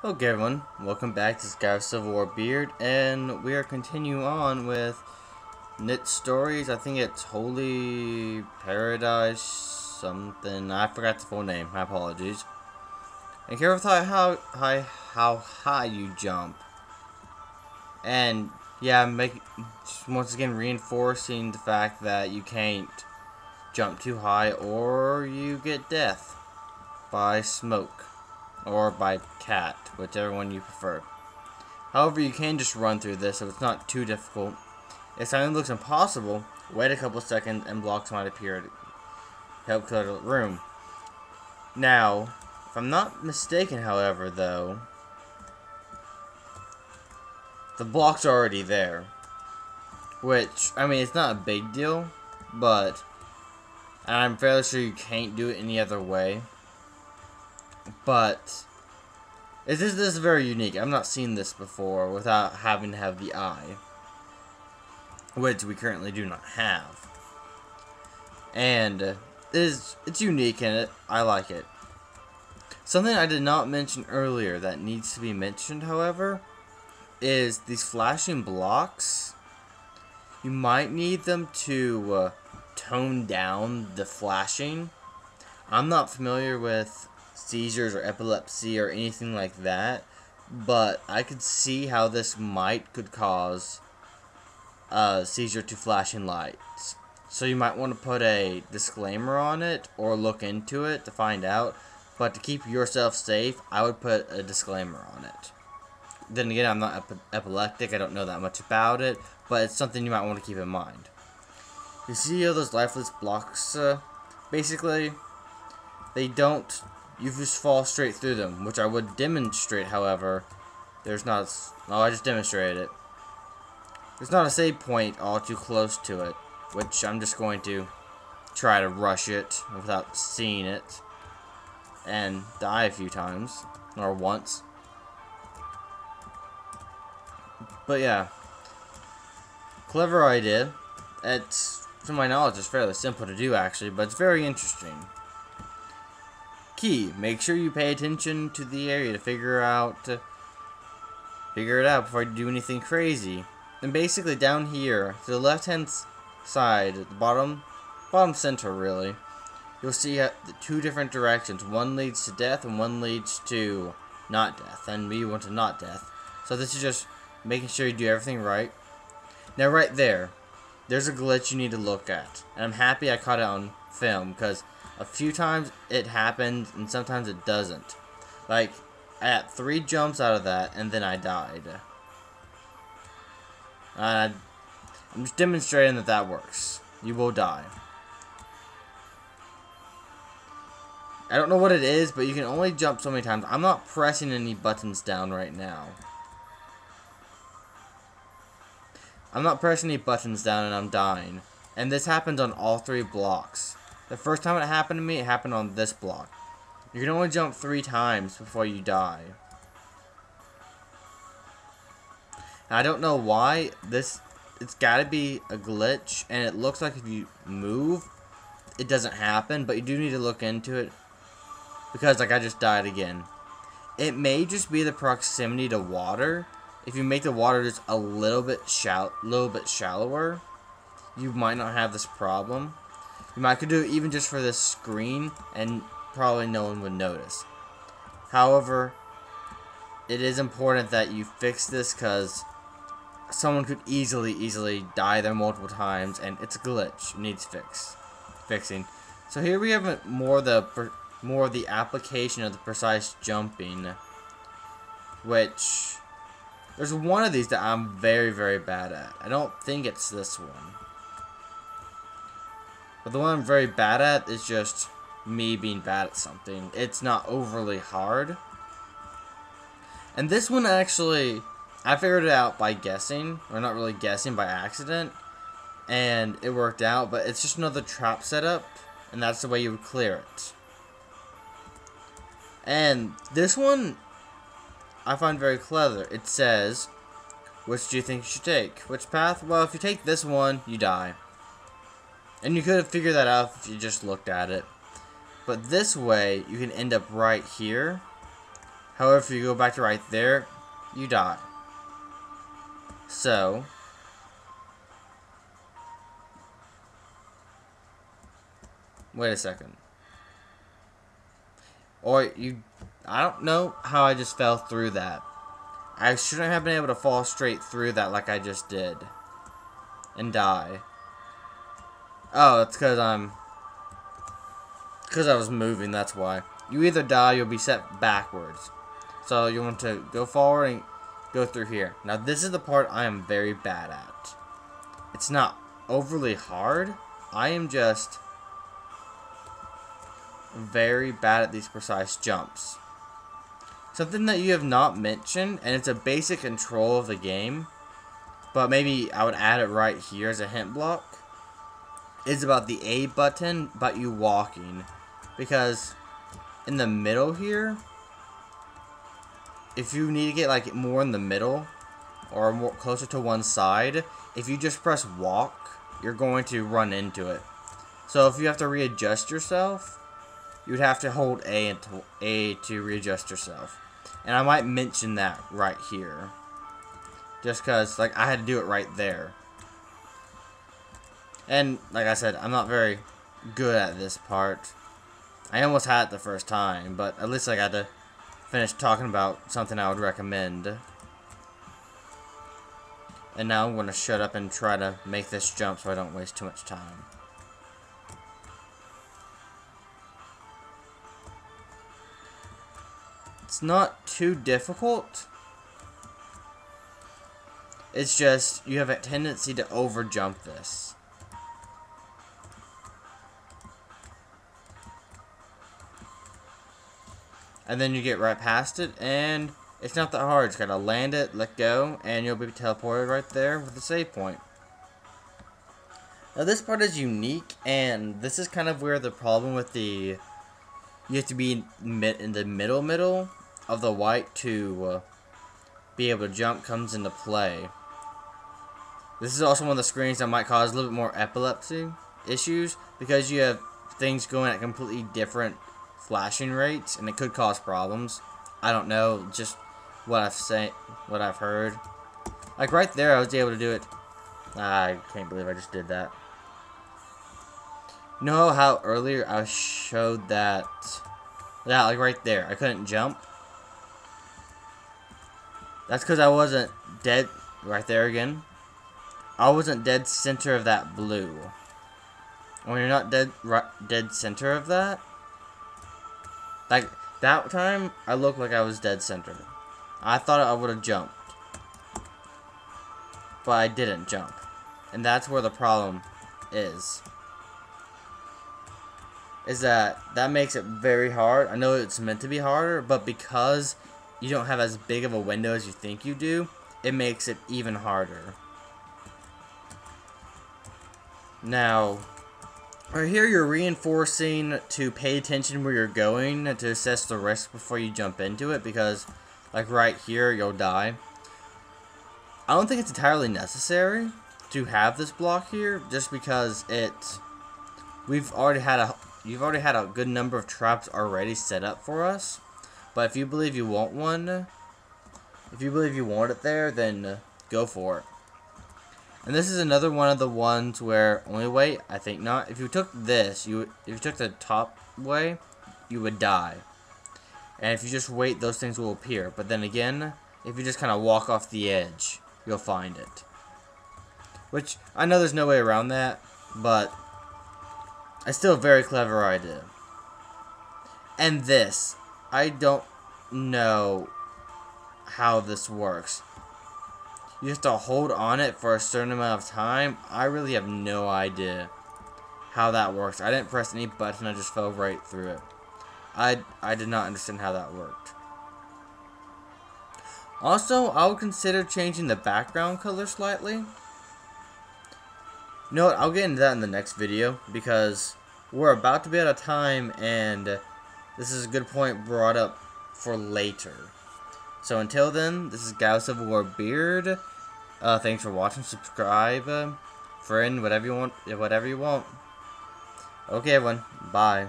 Okay everyone, welcome back to guywithcivilwarbeard, and we are continuing on with Knytt stories. I think it's Holy Paradise something. I forgot the full name. My apologies. And careful with how high you jump. And yeah, once again reinforcing the fact that you can't jump too high or you get death by smoke. Or by cat, whichever one you prefer. However, you can just run through this, so it's not too difficult. If something looks impossible, wait a couple seconds and blocks might appear to help clear the room. Now, if I'm not mistaken, however, though, the block's already there. Which, I mean, it's not a big deal, but I'm fairly sure you can't do it any other way. But this is very unique. I've not seen this before without having to have the eye, which we currently do not have. And it's unique and I like it. Something I did not mention earlier that needs to be mentioned, however, is these flashing blocks. You might need them to tone down the flashing. I'm not familiar with seizures or epilepsy or anything like that, but I could see how this could cause a seizure to flashing lights. So you might want to put a disclaimer on it or look into it to find out, but to keep yourself safe, I would put a disclaimer on it. Then again, I'm not epileptic, I don't know that much about it, but it's something you might want to keep in mind. You see how those lifeless blocks, basically, you just fall straight through them, which I would demonstrate, however. I just demonstrated it. There's not a save point all too close to it, which I'm just going to try to rush it without seeing it, and die a few times, or once. But yeah, clever idea. It's, to my knowledge, it's fairly simple to do actually, but it's very interesting. Key, make sure you pay attention to the area to figure it out before you do anything crazy. And basically down here, to the left hand side, at the bottom center really, you'll see the two different directions. One leads to death and one leads to not death, and we want to not death. So this is just making sure you do everything right. Now right there's a glitch you need to look at, and I'm happy I caught it on film, because a few times it happens and sometimes it doesn't. Like, I had 3 jumps out of that and then I died. I'm just demonstrating that works. You will die. I don't know what it is, but you can only jump so many times. I'm not pressing any buttons down right now. I'm not pressing any buttons down and I'm dying. And this happens on all 3 blocks. The first time it happened to me, it happened on this block. You can only jump 3 times before you die. And I don't know why. It's gotta be a glitch, and it looks like if you move, it doesn't happen, but you do need to look into it. Because, like, I just died again. It may just be the proximity to water. If you make the water just a little bit shallower, you might not have this problem. You might could do it even just for this screen, and probably no one would notice. However, it is important that you fix this, because someone could easily die there multiple times, and it's a glitch. It needs fixing. So here we have more of the application of the precise jumping, which there's one of these that I'm very bad at. I don't think it's this one. But the one I'm very bad at is just me being bad at something. It's not overly hard. And this one actually, I figured it out by guessing, or not really guessing, by accident. And it worked out, but it's just another trap setup, and that's the way you would clear it. And this one, I find very clever. It says, which do you think you should take? Which path? Well, if you take this one, you die. And you could have figured that out if you just looked at it. But this way, you can end up right here. However, if you go back to right there, you die. So, wait a second. Or I don't know how I just fell through that. I shouldn't have been able to fall straight through that like I just did. And die. Oh, it's because I was moving, that's why. You either die, you'll be set backwards. So you want to go forward and go through here. Now this is the part I am very bad at. It's not overly hard. I am just very bad at these precise jumps. Something that you have not mentioned, and it's a basic control of the game, but maybe I would add it right here as a hint block, is about the A button, but you walking. Because in the middle here, if you need to get like more in the middle, or more closer to one side, if you just press walk, you're going to run into it. So if you have to readjust yourself, you would have to hold A to readjust yourself. And I might mention that right here. Just because, like, I had to do it right there. And, like I said, I'm not very good at this part. I almost had it the first time, but at least I got to finish talking about something I would recommend. And now I'm going to shut up and try to make this jump so I don't waste too much time. It's not too difficult. It's just you have a tendency to over jump this. And then you get right past it, and it's not that hard. Just gotta land it, let go, and you'll be teleported right there with the save point. Now this part is unique, and this is kind of where the problem with the you have to be in the middle of the white to be able to jump comes into play. This is also one of the screens that might cause a little bit more epilepsy issues because you have things going at completely different flashing rates, and it could cause problems. I don't know, just what I've heard. Like right there, I was able to do it. I can't believe I just did that. You know how earlier I showed that? Yeah, like right there, I couldn't jump. That's because I wasn't dead. Right there again. I wasn't dead center of that blue. When you're not dead center of that, like that time, I looked like I was dead center. I thought I would have jumped, but I didn't jump, and that's where the problem is. Is that makes it very hard. I know it's meant to be harder, but because you don't have as big of a window as you think you do, it makes it even harder. Now, right here you're reinforcing to pay attention where you're going to assess the risk before you jump into it, because like right here you'll die. I don't think it's entirely necessary to have this block here, just because you've already had a good number of traps already set up for us. But if you believe you want one, if you believe you want it there, then go for it. And this is another one of the ones where, only way, I think not. If you took this, if you took the top way, you would die. And if you just wait, those things will appear. But then again, if you just kind of walk off the edge, you'll find it. Which, I know there's no way around that, but it's still a very clever idea. And this, I don't know how this works. You have to hold on it for a certain amount of time. I really have no idea how that works. I didn't press any button, I just fell right through it. I did not understand how that worked. Also, I would consider changing the background color slightly. You know what, I'll get into that in the next video, because we're about to be out of time, and this is a good point brought up for later. So until then, this is guywithcivilwarbeard. Thanks for watching. Subscribe, friend, whatever you want. Okay, everyone. Bye.